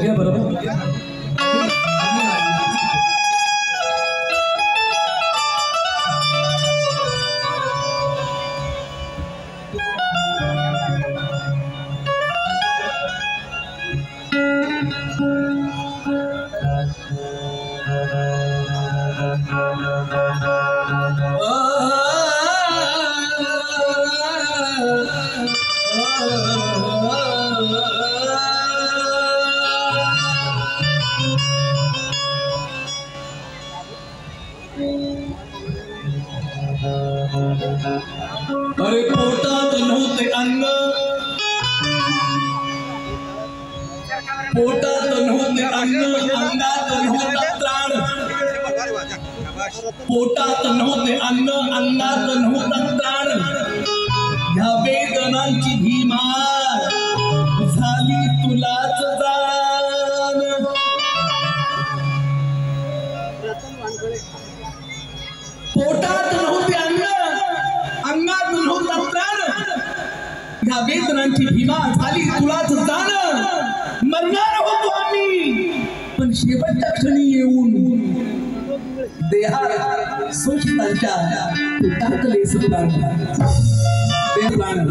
गया बरोबर अरे पोटात नव्हते अन्न पोटात नव्हते अन्न अंगात नव्हता त्राण पोटात नव्हते अन्न अंगात नव्हता त्राण ह्या वेदनांची भीमा झाली तुलाच जाण पोटात नव्हते अन्न अंगात नव्हता प्राण ह्या वेदनांची भीमा झाली तुलाच जाण मरणार होतो आम्ही पण शेवटच्या क्षणी येऊन देहात सुखतांच्या टाकले सुप्राण ते प्राण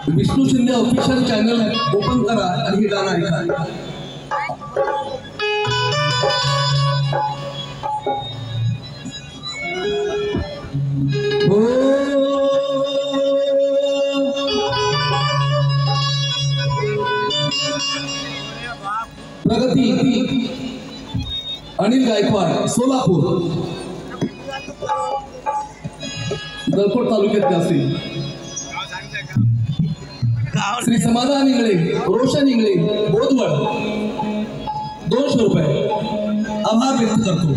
Vishnu Shinde official channel open करा आणि हे गाणं ऐका प्रगती अनिल गायकवाड सोलापूर दलकोट तालुक्यात असतील श्री समाधान इंगळे रोशन इंगळे बोधवड 200 रुपये आभार व्यक्त करतो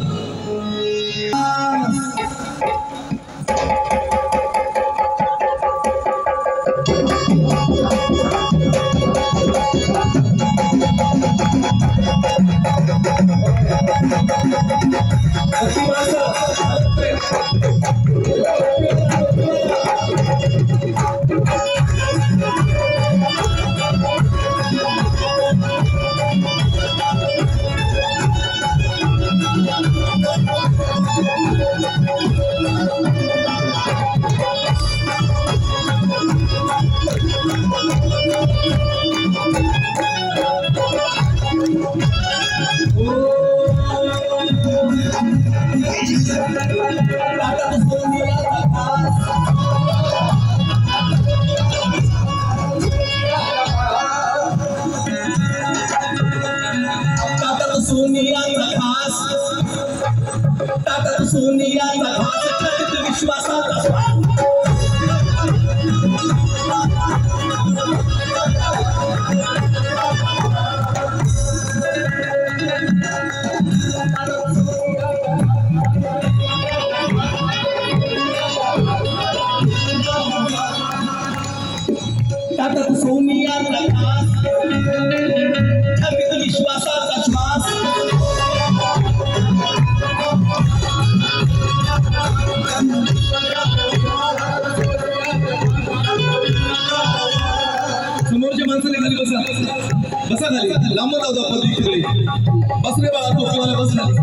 सोनियाचा घास ठरत विश्वासाचा ताकद सोनियाचा घास ठरत विश्वासाचा श्वास समोरच्या माणसाने खाली बसा बसा खाली लांब जाऊ द्या पदरी तिकडे बस रे बाळा टोपीवाला बस खाली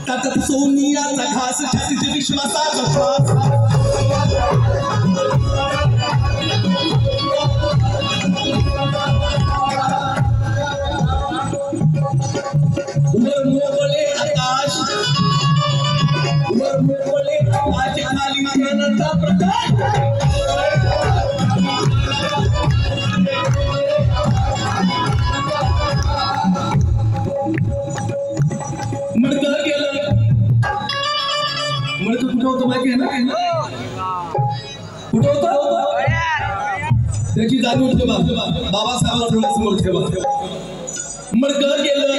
ताकद सोनियाचा घास ठरत विश्वासाचा श्वास वर मोकळे आकाश खाली ज्ञानाचा प्रकाश मडकं गेलं मडकं कुठं होतं माहिती आहे ना कुठं होतं त्याची जाणीव ठेवा बाबासाहेबांना डोळ्यासमोर ठेवा मडकं गेलं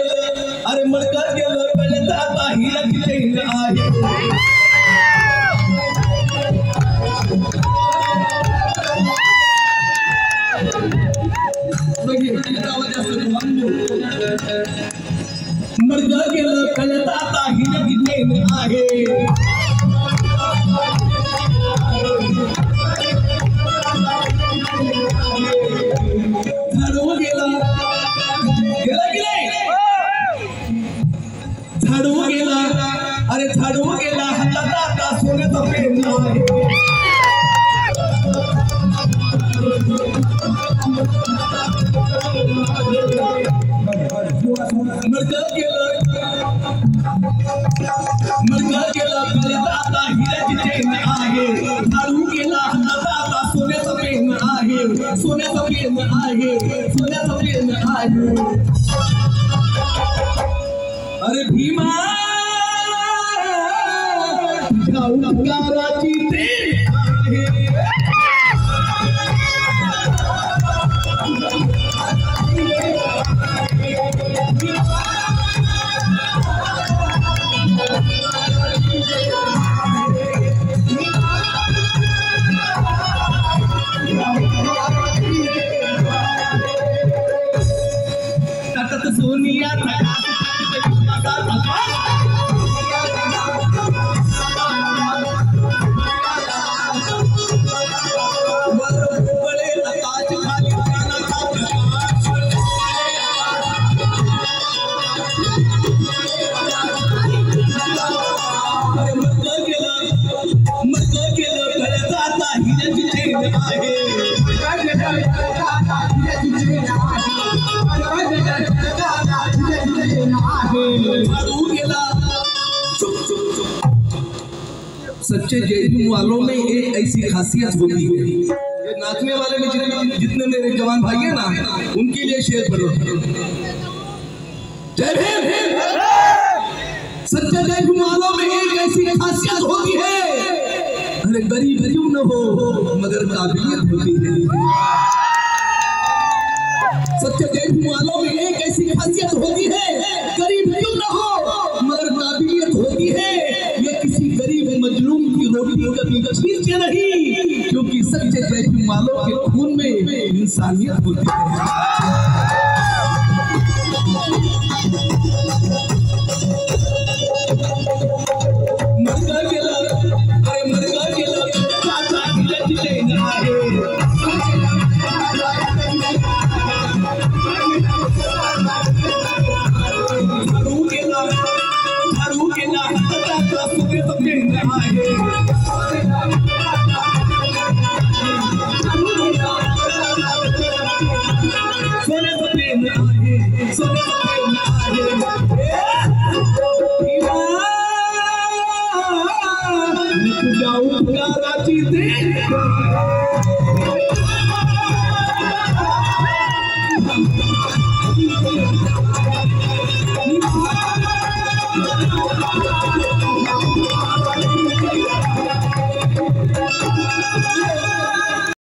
अरे मडकं गेलं कळलं तर आता हिला किती आहे मडकं गेलं कळलं तर आता हिला किती आहे झाडू गेला झाडू गेला अरे झाडू गेला हातात आता सोन्याचा पेन आहे मडकं गेलं आता हिऱ्याची चेन आहे झाडू गेला हातात आता सोन्याचा पेन आहे सोन्याचा पेन आहे सोन्याचा पेन आहे अरे भीमा गावाची ट्रेन आहे सोनिया सच्चे जयभीम वालों में एक ऐसी खासियत होती है ये नाचने वाले में जितने मेरे जवान भाई हैं ना उनके लिए शेर पढ़ो जय भीम सच्चे जयभीम वालों में एक ऐसी खासियत होती है अरे गरीब क्यों न हो मगर काबिलियत होती है सच्चे जयभीम वालों में एक ऐसी खासियत होती है गरीब क्यों न हो मगर काबिलियत होती है ये किसी गरीब मजलूम की रोटी कभी छीनते नहीं क्योंकि सच्चे जयभीम वालों के खून में इंसानियत होती है